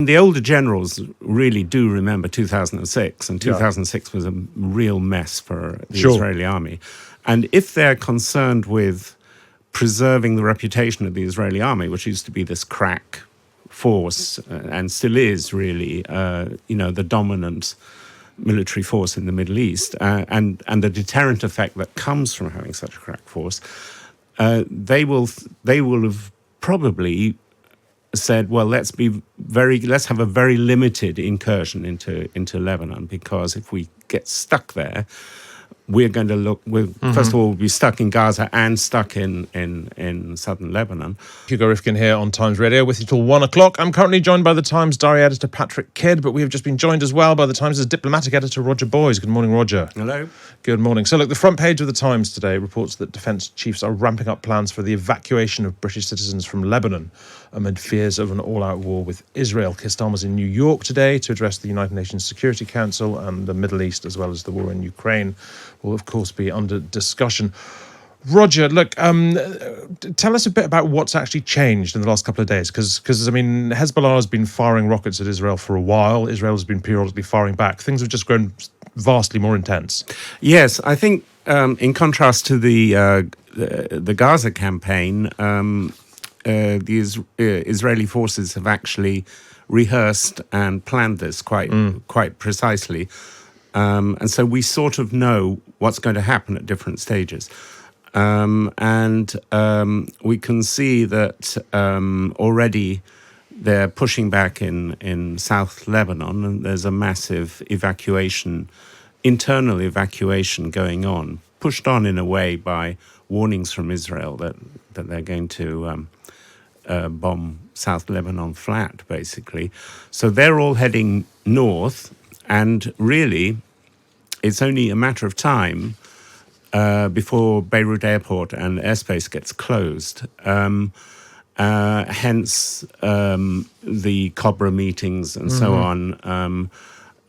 The older generals really do remember 2006, and Yeah. 2006 was a real mess for the Sure. Israeli army. And if they're concerned with preserving the reputation of the Israeli army, which used to be this crack force, and still is really, the dominant military force in the Middle East, and the deterrent effect that comes from having such a crack force, they will have probably said, well, let's have a very limited incursion into Lebanon, because if we get stuck there, we're going to first of all, we'll be stuck in Gaza and stuck in southern Lebanon. Hugo Rifkin here on Times Radio with you till 1 o'clock. I'm currently joined by the Times diary editor Patrick Kidd, but we have just been joined as well by the Times' diplomatic editor Roger Boys. Good morning, Roger. Hello. Good morning. So look, the front page of the Times today reports that defence chiefs are ramping up plans for the evacuation of British citizens from Lebanon amid fears of an all-out war with Israel. Keir Starmer's in New York today to address the United Nations Security Council, and the Middle East, as well as the war in Ukraine, will of course be under discussion. Roger, look, tell us a bit about what's actually changed in the last couple of days, because Hezbollah has been firing rockets at Israel for a while. Israel has been periodically firing back. Things have just grown vastly more intense. Yes, I think in contrast to the Gaza campaign, the Israeli forces have actually rehearsed and planned this quite precisely. And so we sort of know what's going to happen at different stages. And we can see that already they're pushing back in South Lebanon, and there's a massive internal evacuation going on, pushed on in a way by warnings from Israel that they're going to bomb South Lebanon flat, basically. So they're all heading north, and really it's only a matter of time before Beirut Airport and airspace gets closed. Hence the Cobra meetings and so on.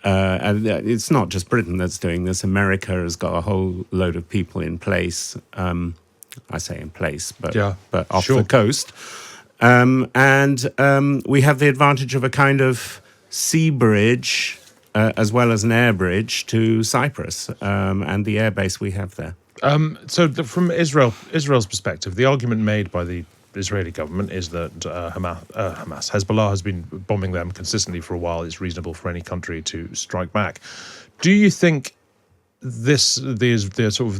And it's not just Britain that's doing this. America has got a whole load of people in place. I say in place, but off the coast. And we have the advantage of a kind of sea bridge as well as an air bridge to Cyprus and the airbase we have there. From Israel's perspective, the argument made by the Israeli government is that Hezbollah has been bombing them consistently for a while. It's reasonable for any country to strike back. Do you think the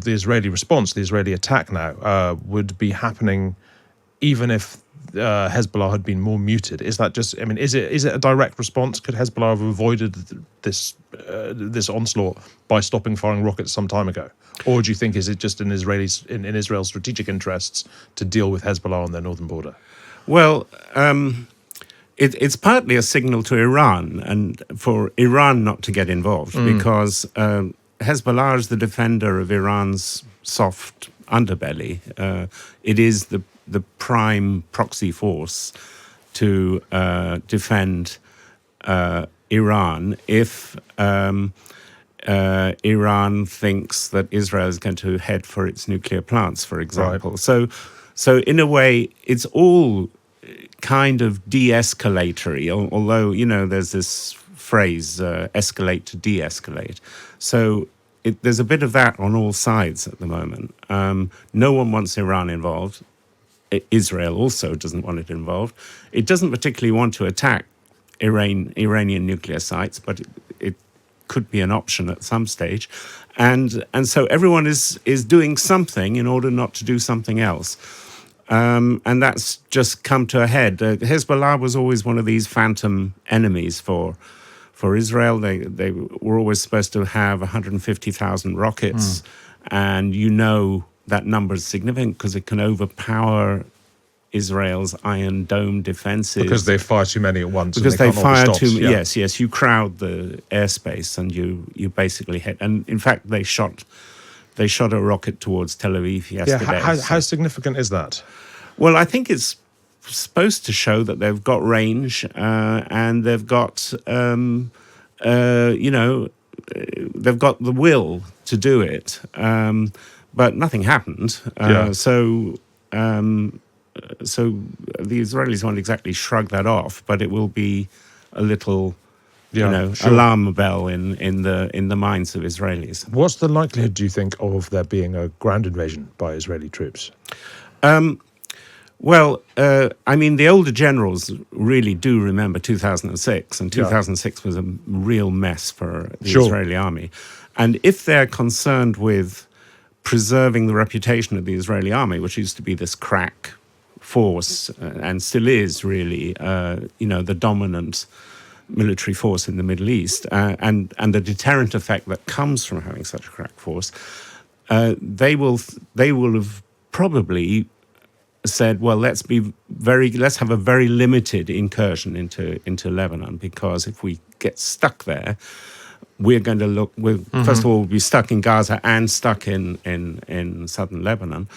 Israeli response, the Israeli attack now, would be happening even if Hezbollah had been more muted? Is that just? Is it a direct response? Could Hezbollah have avoided this onslaught by stopping firing rockets some time ago, or do you think is it just in Israel's strategic interests to deal with Hezbollah on their northern border? Well, it's partly a signal to Iran, and for Iran not to get involved, because Hezbollah is the defender of Iran's soft underbelly. It is the prime proxy force to defend Iran if Iran thinks that Israel is going to head for its nuclear plants, for example. Right. So in a way, it's all kind of de-escalatory, although, there's this phrase, escalate to de-escalate. So there's a bit of that on all sides at the moment. No one wants Iran involved. Israel also doesn't want it involved. It doesn't particularly want to attack Iranian nuclear sites, but it could be an option at some stage. And so everyone is doing something in order not to do something else. And that's just come to a head. Hezbollah was always one of these phantom enemies for Israel. They were always supposed to have 150,000 rockets, and that number is significant because it can overpower Israel's Iron Dome defenses. Because they fire too many at once. Because they fire too many. Yeah. Yes. You crowd the airspace and you basically hit. And in fact, they shot a rocket towards Tel Aviv yesterday. Yeah. How significant is that? Well, I think it's supposed to show that they've got range and they've got they've got the will to do it. But nothing happened. So the Israelis won't exactly shrug that off, but it will be a little, Yeah, sure. alarm bell in the minds of Israelis. What's the likelihood, do you think, of there being a ground invasion by Israeli troops? Well, I mean, the older generals really do remember 2006, and 2006 was a real mess for the Israeli army. And if they're concerned with preserving the reputation of the Israeli army, which used to be this crack force, and still is really, the dominant military force in the Middle East, and the deterrent effect that comes from having such a crack force, they will have probably said, well, let's have a very limited incursion into Lebanon, because if we get stuck there, we're going to first of all, we'll be stuck in Gaza and stuck in southern Lebanon,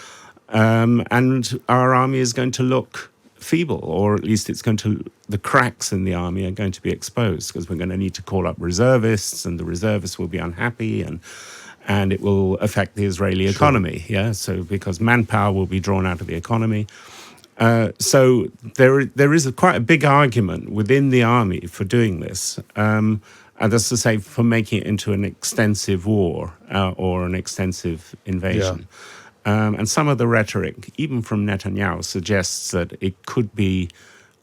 and our army is going to look feeble, or at least the cracks in the army are going to be exposed, because we're going to need to call up reservists, and the reservists will be unhappy, and it will affect the Israeli economy. Yeah, so because manpower will be drawn out of the economy. So there is quite a big argument within the army for doing this, and that's to say, for making it into an extensive war or an extensive invasion. And some of the rhetoric, even from Netanyahu, suggests that it could be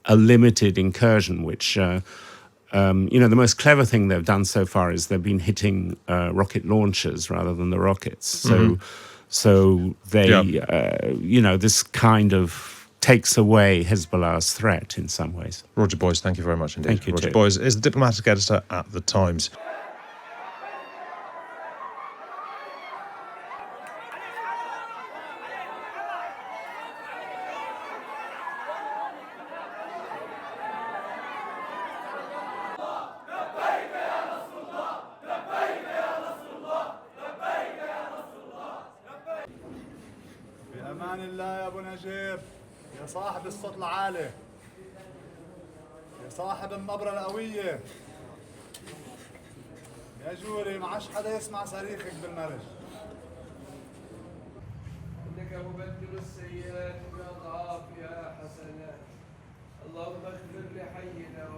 a limited incursion, which, the most clever thing they've done so far is they've been hitting rocket launchers rather than the rockets. So they, this kind of takes away Hezbollah's threat in some ways. Roger Boyes, thank you very much indeed. Thank you, Roger Boyes is the diplomatic editor at The Times. بأمان الله يا أبو نجيب، يا صاحب الصوت العالي، يا صاحب النبرة القوية، يا جوري ما عادش حدا يسمع صريخك بالمرج. إنك مبدل السيئات بأضعاف يا حسنات، اللهم اغفر لحينا